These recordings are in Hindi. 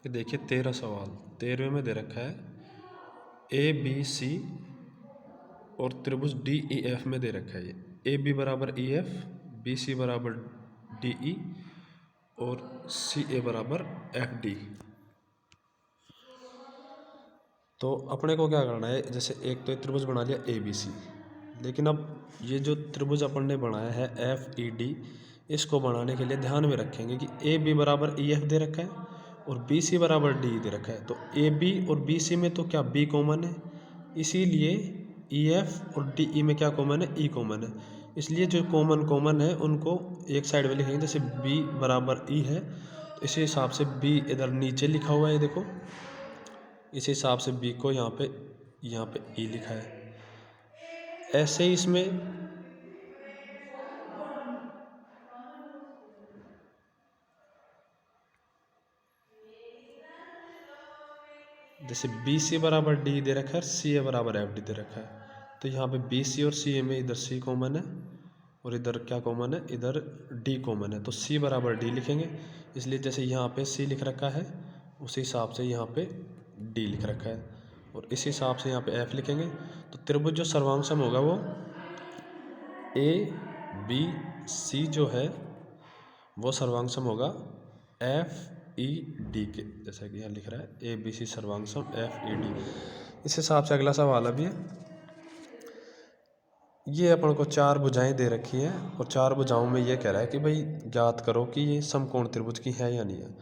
ये देखिए 13 सवाल। 13वें में दे रखा है ए बी सी और त्रिभुज डी ई एफ में दे रखा है ये ए बी बराबर ई एफ, बी सी बराबर डी ई और सी ए बराबर एफ डी। तो अपने को क्या करना है, जैसे एक तो त्रिभुज बना लिया ए बी सी, लेकिन अब ये जो त्रिभुज अपन ने बनाया है एफ ई डी, इसको बनाने के लिए ध्यान में रखेंगे कि ए बी बराबर ई एफ दे रखा है और बी सी बराबर डी दे रखा है। तो ए बी और बी सी में तो क्या बी कॉमन है, इसीलिए ई एफ और डी ई में क्या कॉमन है, ई कॉमन है। इसलिए जो कॉमन कॉमन है उनको एक साइड में लिखेंगे। जैसे बी बराबर ई है तो इसी हिसाब से बी इधर नीचे लिखा हुआ है, देखो इस हिसाब से बी को यहाँ पे ई लिखा है। ऐसे ही इसमें जैसे बी सी बराबर डी दे रखा है, सी ए बराबर एफ डी दे रखा है, तो यहाँ पे बी सी और सी ए में इधर सी कॉमन है और इधर क्या कॉमन है, इधर डी कॉमन है। तो सी बराबर डी लिखेंगे, इसलिए जैसे यहाँ पे सी लिख रखा है उसी हिसाब से यहाँ पे डी लिख रखा है और इसी हिसाब से यहाँ पे एफ लिखेंगे। तो त्रिभुज जो सर्वांगसम होगा वो ए बी सी जो है वो सर्वांगसम होगा एफ ई डी के, जैसा कि यहाँ लिख रहा है ए बी सी सर्वांगसम एफ ई डी। इस हिसाब से अगला सवाल अभी है, ये अपन को चार भुजाएं दे रखी हैं और चार भुजाओं में ये कह रहा है कि भाई ज्ञात करो कि ये समकोण त्रिभुज की है या नहीं है।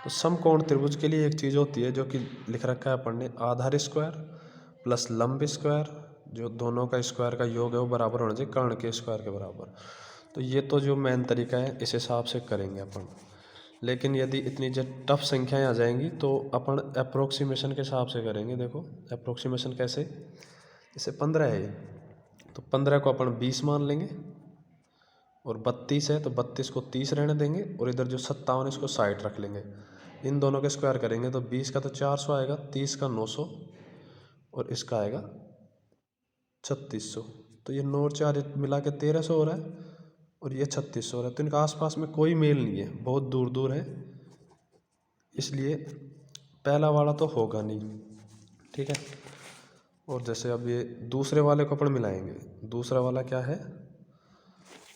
तो समकोण त्रिभुज के लिए एक चीज़ होती है जो कि लिख रखा है अपन ने, आधार स्क्वायर प्लस लंब स्क्वायर, जो दोनों का स्क्वायर का योग है वो बराबर होना चाहिए कर्ण के स्क्वायर के बराबर। तो ये तो जो मेन तरीका है इस हिसाब से करेंगे अपन। लेकिन यदि इतनी जो टफ संख्याएं आ जाएंगी तो अपन अप्रोक्सीमेशन के हिसाब से करेंगे। देखो अप्रोक्सीमेशन कैसे, जैसे 15 है तो 15 को अपन 20 मान लेंगे और 32 है तो 32 को 30 रहने देंगे और इधर जो 57 इसको 60 रख लेंगे। इन दोनों के स्क्वायर करेंगे तो 20 का तो 400 आएगा, 30 का 900 और इसका आएगा 3600। तो ये 9 और 4 मिला के 1300 हो रहा है और ये 3600 हो रहा है। तो इनका आसपास में कोई मेल नहीं है, बहुत दूर दूर है, इसलिए पहला वाला तो होगा नहीं। ठीक है, और जैसे अब ये दूसरे वाले को अपन मिलाएंगे। दूसरा वाला क्या है,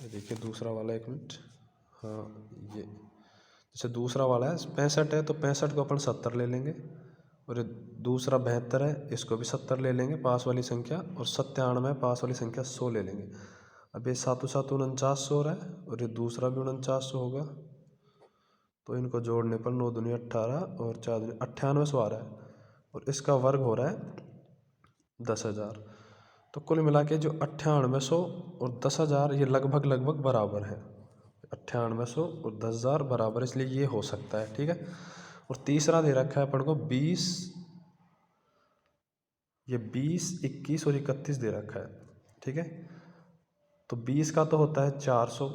देखिए दूसरा वाला, एक मिनट, हाँ ये जैसे दूसरा वाला है 65 है तो 65 को अपन 70 ले लेंगे और ये दूसरा 72 है इसको भी 70 ले लेंगे पास वाली संख्या, और 97 पास वाली संख्या 100 ले लेंगे। अब ये 7 7 4900 हो रहा है और ये दूसरा भी 4900 होगा। तो इनको जोड़ने पर 9 दूनी 18 और 4 दूनी 9800 आ रहा है और इसका वर्ग हो रहा है 10,000। तो कुल मिला के जो 9800 और 10,000 ये लगभग लगभग बराबर है। 9800 और 10,000 बराबर, इसलिए ये हो सकता है। ठीक है, और तीसरा दे रखा है अपन को 20, ये 20 21 और 31 दे रखा है। ठीक है, तो 20 का तो होता है 400,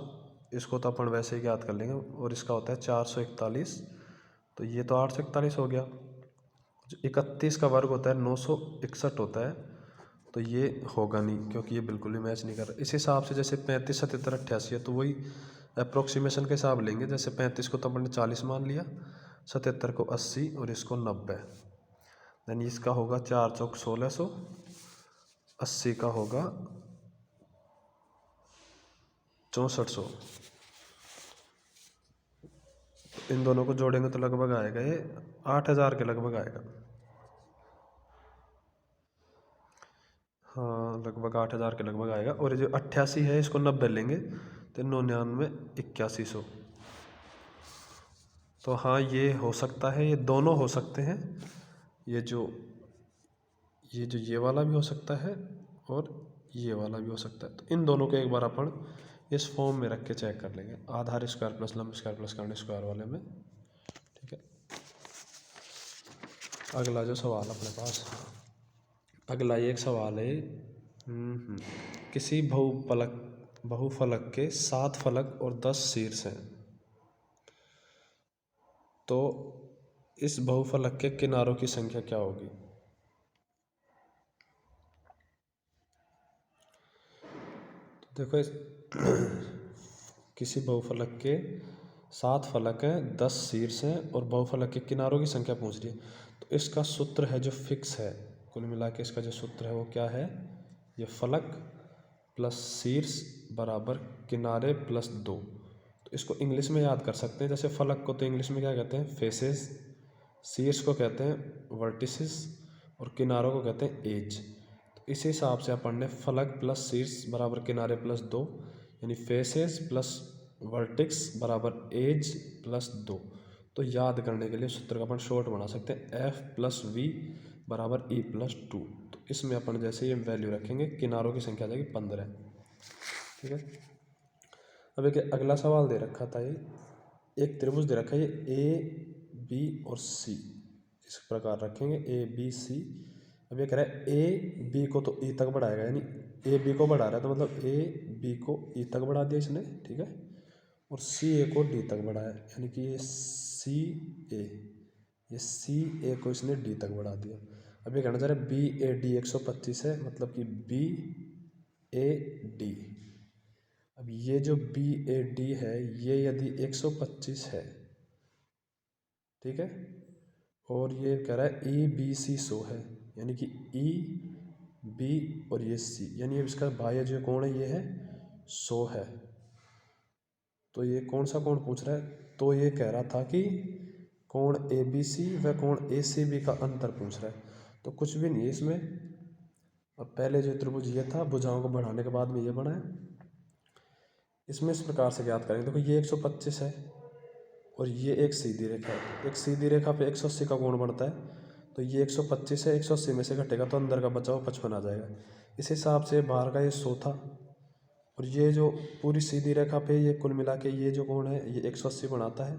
इसको तो अपन वैसे ही याद कर लेंगे, और इसका होता है 441, तो ये तो 841 हो गया। जो 31 का वर्ग होता है 961 होता है, तो ये होगा नहीं क्योंकि ये बिल्कुल भी मैच नहीं कर रहा। इस हिसाब से जैसे 35 77 88 है तो वही अप्रोक्सीमेशन के हिसाब लेंगे। जैसे 35 को तो अपन ने 40 मान लिया, 77 को 80 और इसको 90, यानी इसका होगा 4 चौक 1600, 80 का होगा 6400। इन दोनों को जोड़ेंगे तो लगभग आएगा ये 8000 के लगभग आएगा। हाँ लगभग 8000 के लगभग आएगा। और ये जो 88 है इसको 90 लेंगे तो 99 8100। तो हाँ ये हो सकता है, ये दोनों हो सकते हैं, ये वाला भी हो सकता है और ये वाला भी हो सकता है। तो इन दोनों को एक बार अपन इस फॉर्म में रख के चेक कर लेंगे, आधार स्क्वायर प्लस लंब स्क्वायर प्लस कर्ण स्क्वायर वाले में। ठीक है, अगला जो सवाल अपने पास, अगला ये एक सवाल है, किसी बहुफलक के 7 फलक और 10 शीर्ष हैं, तो इस बहुफलक के किनारों की संख्या क्या होगी। तो देखो किसी बहुफलक के 7 फलक हैं, 10 शीर्ष हैं और बहुफलक के किनारों की संख्या पूछ रही है। तो इसका सूत्र है जो फिक्स है, कुल मिला के इसका जो सूत्र है वो क्या है, ये फलक प्लस शीर्ष बराबर किनारे प्लस 2। तो इसको इंग्लिश में याद कर सकते हैं। जैसे फलक को तो इंग्लिश में क्या कहते हैं, फेसेस, शीर्ष को कहते हैं वर्टिसेस और किनारों को कहते हैं एज। तो इसी हिसाब से अपन ने फलक प्लस शीर्ष बराबर किनारे प्लस 2, यानी फेसेस प्लस वर्टिक्स बराबर एज प्लस 2। तो याद करने के लिए सूत्र का अपन शॉर्ट बना सकते हैं, एफ प्लस वी बराबर ई प्लस 2। तो इसमें अपन जैसे ये वैल्यू रखेंगे, किनारों की संख्या आ जाएगी 15। ठीक है। अब एक अगला सवाल दे रखा था, ये एक त्रिभुज दे रखा है, ये ए बी और सी इस प्रकार रखेंगे, ए बी सी। अब ये कह रहा है ए बी को तो ई तक बढ़ाएगा, यानी ए बी को बढ़ा रहा है, तो मतलब ए बी को ई तक बढ़ा दिया इसने, ठीक है, और सी ए को डी तक बढ़ाया, यानी कि ये सी ए को इसने डी तक बढ़ा दिया। अब ये कहना चाह रहा है बी ए डी 125 है, मतलब कि बी ए डी। अब ये जो बी ए डी है ये यदि 125 है, ठीक है, और ये कह रहा है ई बी सी 100 है, यानी कि ई बी और ये सी, यानी इसका बाह्य जो कोण है ये है 100 है। तो ये कौन सा कोण पूछ रहा है, तो ये कह रहा था कि कोण ए बी सी व कोण ए सी बी का अंतर पूछ रहा है। तो कुछ भी नहीं है इसमें। अब पहले जो त्रिभुज ये था, भुजाओं को बढ़ाने के बाद में ये बना है। इसमें इस प्रकार से ज्ञात करेंगे, देखो ये 125 है और ये एक सीधी रेखा है, एक सीधी रेखा पे 180 का कोण बनता है। तो ये 125 है, 180 में से घटेगा तो अंदर का बचा हुआ 55 आ जाएगा। इस हिसाब से बाहर का ये 100 था, और ये जो पूरी सीधी रेखा पे ये कुल मिला के ये जो कोण है ये 180 बनाता है।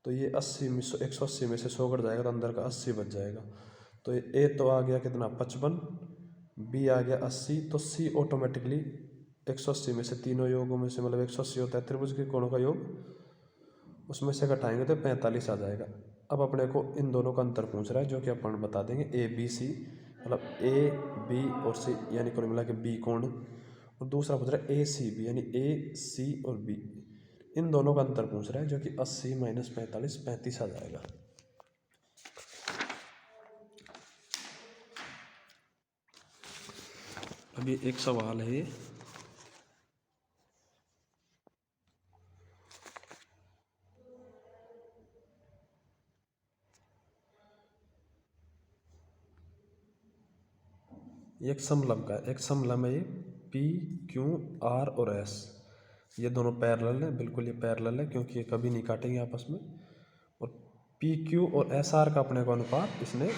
तो ये 180 में से 100 घट जाएगा तो अंदर का 80 बच जाएगा। तो ए तो आ गया कितना 55, बी आ गया 80, तो सी ऑटोमेटिकली 180 में से तीनों योगों में से, मतलब 180 होता है त्रिभुज के कोणों का योग, उसमें से घटाएंगे तो 45 आ जाएगा। अब अपने को इन दोनों का अंतर पूछ रहा है, जो कि अपन बता देंगे ए बी सी, मतलब ए बी और सी यानी कुल मिला के बी कोण, और दूसरा पूछ रहा है ए सी बी यानी ए सी और बी, इन दोनों का अंतर पूछ रहा है, जो कि 80 माइनस 45 35 आ जाएगा। अभी एक सवाल है, एक समलंब का, एक समलंब है ये पी क्यू आर और एस, ये दोनों पैरेलल है, बिल्कुल ये पैरेलल है क्योंकि ये कभी नहीं काटेंगे आपस में। और पी क्यू और एस आर का अपने को अनुपात इसने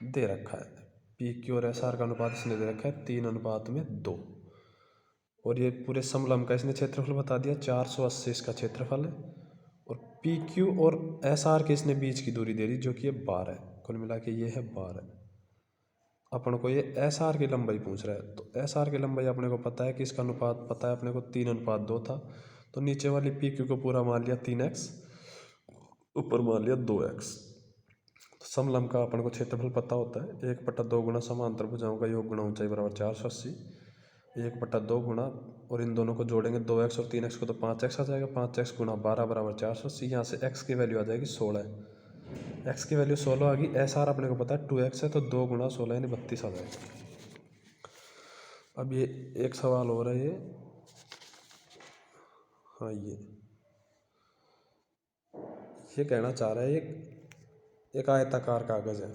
दे रखा है, पी क्यू और एस आर का अनुपात इसने दे रखा है 3:2। और ये पूरे समलंब का इसने क्षेत्रफल बता दिया, 480 इसका क्षेत्रफल है। और पी क्यू और एस आर के इसने बीच की दूरी दे दी, जो कि ये 12 है, कुल मिला के ये है 12। अपन को ये एस आर की लंबाई पूछ रहा है, तो एस आर की लंबाई अपने को पता है कि इसका अनुपात पता है अपने को 3:2 था। तो नीचे वाली पी क्यू को पूरा मान लिया 3x, ऊपर मान लिया 2x। तो समलंब का अपन को क्षेत्रफल पता होता है, 1/2 गुना समांतर भुजाओं का योग गुना ऊंचाई बराबर 480, 1/2 गुना, और इन दोनों को जोड़ेंगे 2x और 3x को तो 5x आ जाएगा, 5x गुना 12 बराबर 480। यहाँ से x की वैल्यू आ जाएगी 16, x की वैल्यू 16 आ गई। एस आर अपने को पता है 2x है, तो 2 गुना 16 यानी 32 आ जाएगा। अब ये एक सवाल हो रहा है, हाँ ये कहना चाह रहा है, एक आयताकार कागज है,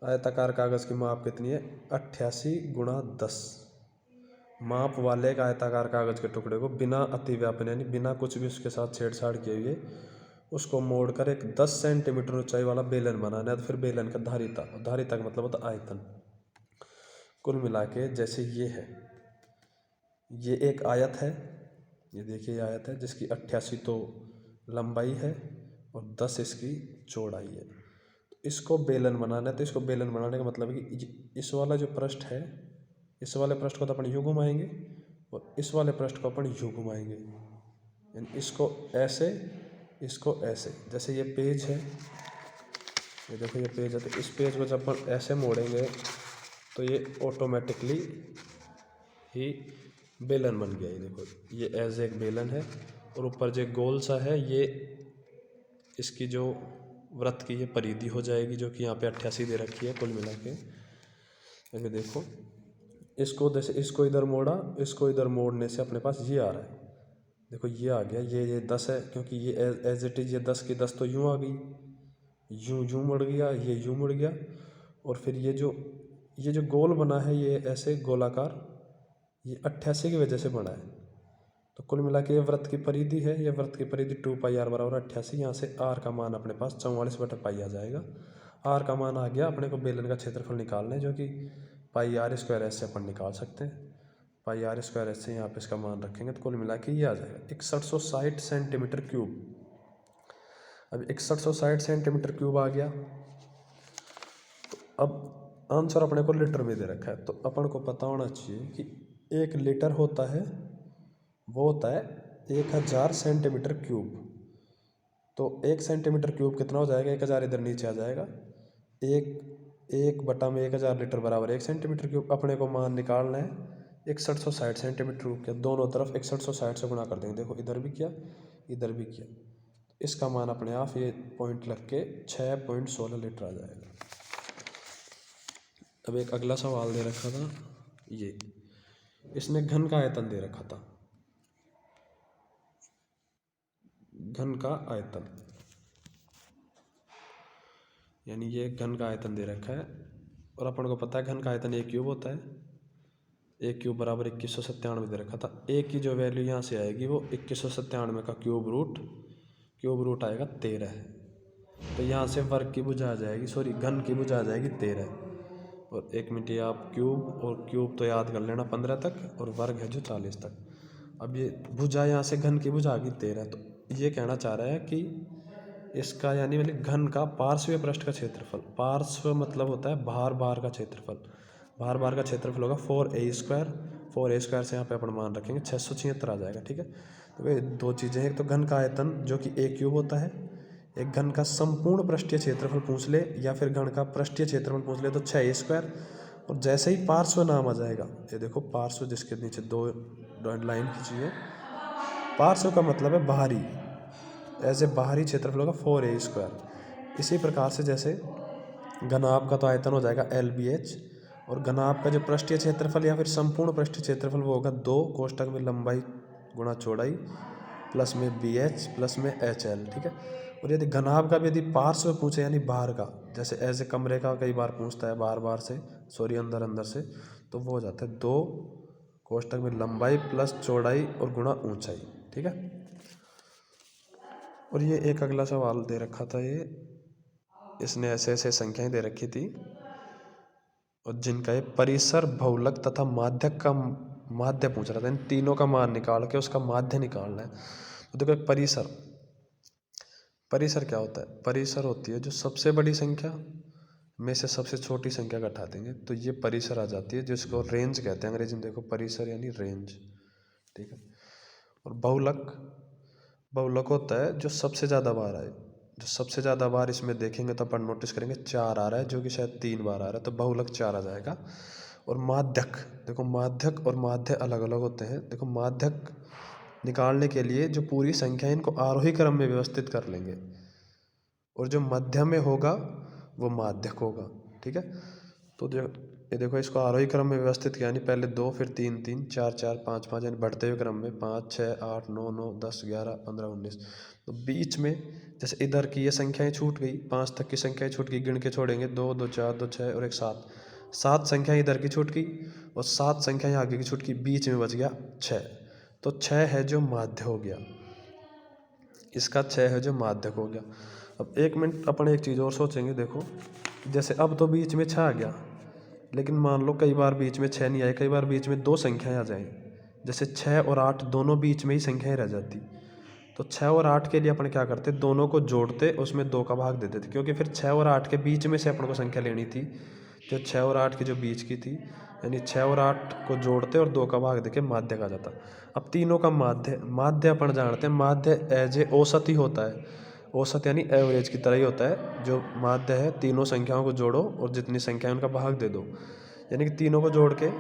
आयताकार कागज की माप कितनी है 88x10। माप वाले एक आयताकार कागज के टुकड़े को बिना अतिव्यापन यानी बिना कुछ भी उसके साथ छेड़छाड़ किए हुए उसको मोड़कर एक 10 सेंटीमीटर ऊंचाई वाला बेलन बनाना है। तो फिर बेलन का धारिता का मतलब होता है आयतन। कुल मिला के जैसे ये है, ये एक आयत है, ये देखिए ये आयत है जिसकी 88 तो लंबाई है और 10 इसकी चौड़ाई है। तो इसको बेलन बनाना है, तो इसको बेलन बनाने का मतलब है कि इस वाला जो पृष्ठ है, इस वाले पृष्ठ को तो अपन यूँ घुमाएंगे और इस वाले पृष्ठ को अपन यूँ घुमाएंगे, यानी इसको ऐसे, इसको ऐसे। जैसे ये पेज है, ये देखो ये पेज है, तो इस पेज को जब अपन ऐसे मोड़ेंगे तो ये ऑटोमेटिकली ही बेलन बन गया। ये देखो, ये एज एक बेलन है और ऊपर जो गोल सा है ये इसकी जो वृत्त की ये परिधि हो जाएगी, जो कि यहाँ पे 88 दे रखी है कुल मिला के। अभी देखो, इसको जैसे इसको इधर मोड़ा, इसको इधर मोड़ने से अपने पास ये आ रहा है। देखो ये आ गया, ये 10 है, क्योंकि ये एज इट इज़ ये 10 की 10 तो यूँ आ गई, यूँ मुड़ गया, ये यूँ मुड़ गया। और फिर ये जो गोल बना है ये ऐसे गोलाकार, ये 88 की वजह से बना है। तो कुल मिला के ये वृत्त की परिधि है, ये वृत्त की परिधि 2πr बराबर 88। यहाँ से r का मान अपने पास 44/पाई आ जाएगा। r का मान आ गया, अपने को बेलन का क्षेत्रफल निकालना है, जो कि πr² से अपन निकाल सकते हैं। πr² से यहाँ पे इसका मान रखेंगे तो कुल मिला के ये आ जाएगा 6160 सेंटीमीटर क्यूब। अब 6160 सेंटीमीटर क्यूब आ गया। तो अब आंसर अपने को लीटर में दे रखा है, तो अपन को पता होना चाहिए कि 1 लीटर होता है, वो होता है 1000 सेंटीमीटर क्यूब। तो 1 सेंटीमीटर क्यूब कितना हो जाएगा, 1000 इधर नीचे आ जाएगा, एक बटा में 1000 लीटर बराबर 1 सेंटीमीटर क्यूब। अपने को मान निकालना है 6160 सेंटीमीटर क्यूब के, दोनों तरफ 6160 से गुणा कर देंगे। देखो इधर भी किया, इधर भी किया, इसका मान अपने आप ये पॉइंट लग के 6.16 लीटर आ जाएगा। अब एक अगला सवाल दे रखा था, ये इसने घन का आयतन दे रखा था, घन का आयतन, यानी ये घन का आयतन दे रखा है और अपन को पता है घन का आयतन एक क्यूब होता है। एक क्यूब बराबर 2197 दे रखा था। ए की जो वैल्यू यहाँ से आएगी वो 2197 का क्यूब रूट आएगा 13 है। तो यहाँ से वर्ग की भुजा आ जाएगी, सॉरी घन की भुजा आ जाएगी 13। और 1 मिनट, ये आप क्यूब तो याद कर लेना 15 तक, और वर्ग है जो 40 तक। अब ये भुजा यहाँ से घन की भुजा आ गई 13। तो ये कहना चाह रहा है कि इसका यानी मतलब घन का पार्श्वीय पृष्ठ का क्षेत्रफल, पार्श्व मतलब होता है बाहर का क्षेत्रफल, बाहर का क्षेत्रफल होगा 4a² से यहाँ पे अपन मान रखेंगे 676 आ जाएगा। ठीक है, तो ये दो चीज़ें हैं, एक तो घन का आयतन जो कि a क्यूब होता है, एक घन का संपूर्ण पृष्ठीय क्षेत्रफल पूछ ले या फिर घन का पृष्ठीय क्षेत्रफल पूछ ले तो 6a²। और जैसे ही पार्श्व नाम आ जाएगा, ये देखो पार्श्व जिसके नीचे दो लाइन खींची है, पार्श्व का मतलब है बाहरी, ऐसे बाहरी क्षेत्रफल होगा 4a²। इसी प्रकार से जैसे घनाभ का तो आयतन हो जाएगा LBH, और घनाभ का जो पृष्ठीय क्षेत्रफल या फिर संपूर्ण पृष्ठीय क्षेत्रफल वो होगा 2 कोष्ठक में लंबाई गुणा चौड़ाई प्लस में BH प्लस में HL। ठीक है, और यदि घनाभ का भी यदि पार्श्व पूछे यानी बाहर का, जैसे ऐसे कमरे का कई बार पूछता है बाहर से, सॉरी अंदर से, तो वो हो जाता है 2 कोष्ठक में लंबाई प्लस चौड़ाई और गुणा ऊंचाई। ठीक है, और ये एक अगला सवाल दे रखा था, ये इसने ऐसे ऐसे संख्याएं दे रखी थी और जिनका ये परिसर, बहुलक तथा माध्यक का माध्य पूछ रहा था। इन तीनों का मान निकाल के उसका माध्य निकालना है। तो देखो एक परिसर क्या होता है, परिसर होती है जो सबसे बड़ी संख्या में से सबसे छोटी संख्या घटा देंगे, तो ये परिसर आ जाती है, जिसको रेंज कहते हैं अंग्रेजी में। देखो परिसर यानी रेंज। ठीक है, और बहुलक होता है जो सबसे ज़्यादा बार आए, जो सबसे ज़्यादा बार इसमें देखेंगे तो अपन नोटिस करेंगे 4 आ रहा है, जो कि शायद 3 बार आ रहा है, तो बहुलक 4 आ जाएगा। और माध्यक, देखो माध्यक और माध्य अलग अलग होते हैं। देखो माध्यक निकालने के लिए जो पूरी संख्या है इनको आरोही क्रम में व्यवस्थित कर लेंगे, और जो मध्य में होगा वो माध्यक होगा। ठीक है, तो ये देखो इसको आरोही क्रम में व्यवस्थित किया, यानी पहले 2 फिर 3 3 4 4 5 5, यानी बढ़ते हुए क्रम में 5 6 8 9 9 10 11 15 19। तो बीच में जैसे इधर की ये संख्याएं छूट गई, 5 तक की संख्याएं छूट गई, गिन के छोड़ेंगे 2 2 4 2 6 और एक 7 संख्याएं इधर की छूट गई और 7 संख्याएं आगे की छूट गई, बीच में बच गया 6। तो 6 है जो माध्य हो गया, इसका 6 है जो माध्यक हो गया। अब 1 मिनट अपन एक चीज़ और सोचेंगे। देखो जैसे अब तो बीच में 6 आ गया, लेकिन मान लो कई बार बीच में 6 नहीं आए, कई बार बीच में 2 संख्याएं आ जाएं, जैसे 6 और 8 दोनों बीच में ही संख्याएं रह जाती। तो 6 और 8 के लिए अपन क्या करते, दोनों को जोड़ते, उसमें 2 का भाग दे देते, क्योंकि फिर 6 और 8 के बीच में से अपन को संख्या लेनी थी, जो 6 और 8 की जो बीच की थी, यानी 6 और 8 को जोड़ते और 2 का भाग देके माध्य का जाता। अब तीनों का माध्य अपन जानते हैं, माध्य एज ए औसत ही होता है, औसत यानी एवरेज की तरह ही होता है। जो माध्य है, तीनों संख्याओं को जोड़ो और जितनी संख्या है उनका भाग दे दो, यानी कि तीनों को जोड़ के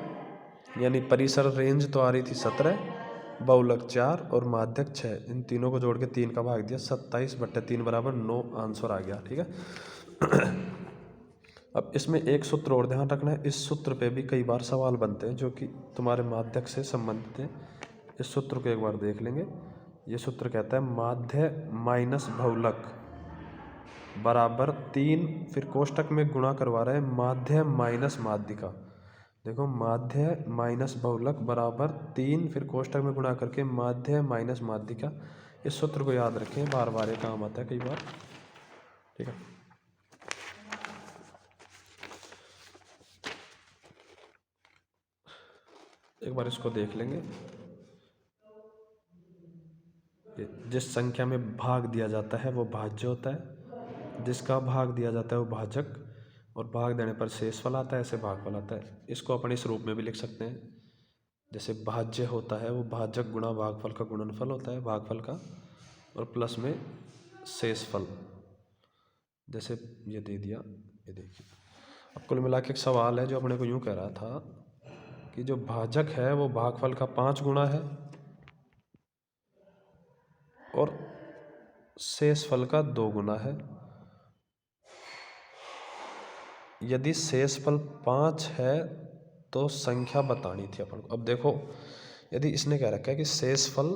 यानी परिसर रेंज तो आ रही थी 17, बहुलक 4 और माध्यक 6, इन तीनों को जोड़ के 3 का भाग दिया, 27/3 बराबर 9 आंसर आ गया। ठीक है। अब इसमें एक सूत्र और ध्यान रखना है, इस सूत्र पे भी कई बार सवाल बनते हैं जो कि तुम्हारे माध्यक से संबंधित हैं। इस सूत्र को एक बार देख लेंगे। ये सूत्र कहता है माध्य माइनस बहुलक बराबर 3, फिर कोष्टक में गुणा करवा रहे हैं माध्य माइनस माध्यिका। देखो माध्य माइनस बहुलक बराबर 3, फिर कोष्टक में गुणा करके माध्य माइनस माध्यिका। इस सूत्र को याद रखें, बार बार ये काम आता है कई बार। ठीक है। एक बार इसको देख लेंगे। जिस संख्या में भाग दिया जाता है वो भाज्य होता है, जिसका भाग दिया जाता है वो भाजक, और भाग देने पर शेषफल आता है, ऐसे भागफल आता है। इसको अपन इस रूप में भी लिख सकते हैं, जैसे भाज्य होता है वो भाजक गुणा भागफल का गुणनफल होता है भागफल का, और प्लस में शेषफल, जैसे ये दे दिया। ये देखिए, अब कुल मिला के एक सवाल है जो अपने को यूँ कह रहा था कि जो भाजक है वो भागफल का 5 गुणा है और शेषफल का 2 गुना है। यदि शेषफल 5 है तो संख्या बतानी थी अपन को। अब देखो, यदि इसने कह रखा है कि शेषफल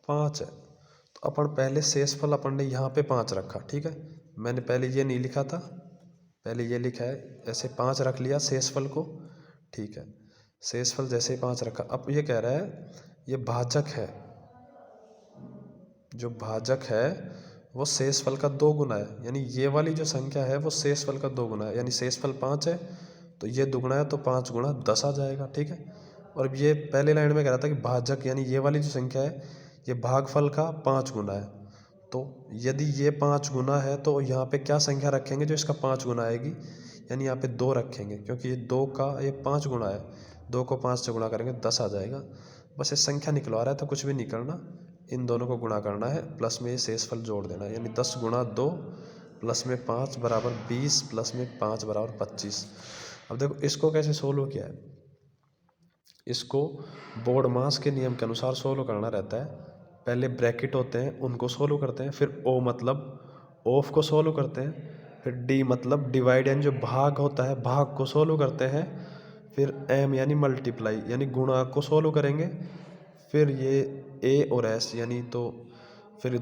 5 है तो अपन पहले शेषफल अपन ने यहाँ पे 5 रखा। ठीक है, मैंने पहले ये नहीं लिखा था, पहले ये लिखा है, ऐसे 5 रख लिया शेषफल को। ठीक है, शेषफल जैसे ही 5 रखा, अब ये कह रहा है ये भाजक है, जो भाजक है वो शेषफल का 2 गुना है, यानी ये वाली जो संख्या है वो शेषफल का 2 गुना है, यानी शेषफल 5 है तो ये दुगुना है तो 5 गुणा 10 आ जाएगा। ठीक है, और ये पहले लाइन में कह रहा था कि भाजक यानी ये वाली जो संख्या है ये भागफल का 5 गुना है, तो यदि ये 5 गुना है तो यहाँ पे क्या संख्या रखेंगे जो इसका 5 गुना आएगी, यानी यहाँ पे 2 रखेंगे, क्योंकि ये 2 का ये 5 गुना है, 2 को 5 से गुणा करेंगे 10 आ जाएगा। बस ये संख्या निकलवा रहा है तो कुछ भी नहीं करना, इन दोनों को गुणा करना है, प्लस में ये शेषफल जोड़ देना है, यानी 10 गुणा 2 प्लस में 5 बराबर 20 प्लस में 5 बराबर 25। अब देखो इसको कैसे सोल्व किया है, इसको बोर्डमास के नियम के अनुसार सोल्व करना रहता है। पहले ब्रैकेट होते हैं उनको सोल्व करते हैं, फिर ओ मतलब ऑफ को सोल्व करते हैं, फिर डी मतलब डिवाइड यानी जो भाग होता है भाग को सोल्व करते हैं, फिर एम यानी मल्टीप्लाई यानी गुणा को सोल्व करेंगे, फिर ये ए और एस यानी तो फिर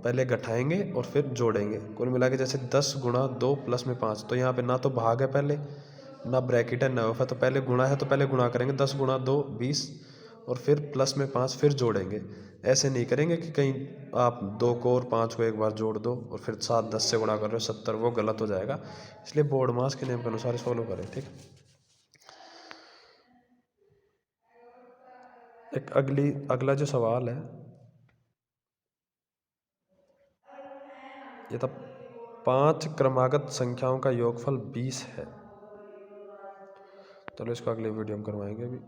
पहले घटाएंगे और फिर जोड़ेंगे। कुल मिला के जैसे 10 गुणा 2 प्लस में 5, तो यहाँ पे ना तो भाग है पहले ना ब्रैकेट है ना ऑफ है, तो पहले गुणा है तो पहले गुणा करेंगे, 10 गुणा 2 20 और फिर प्लस में 5 फिर जोड़ेंगे। ऐसे नहीं करेंगे कि कहीं आप 2 को और 5 को एक बार जोड़ दो और फिर 7 10 से गुणा कर रहे हो 70, वो गलत हो जाएगा। इसलिए बोर्डमास के नियम के अनुसार फॉलो करें। ठीक, एक अगला जो सवाल है ये था 5 क्रमागत संख्याओं का योगफल 20 है। चलो इसको अगले वीडियो में करवाएंगे अभी।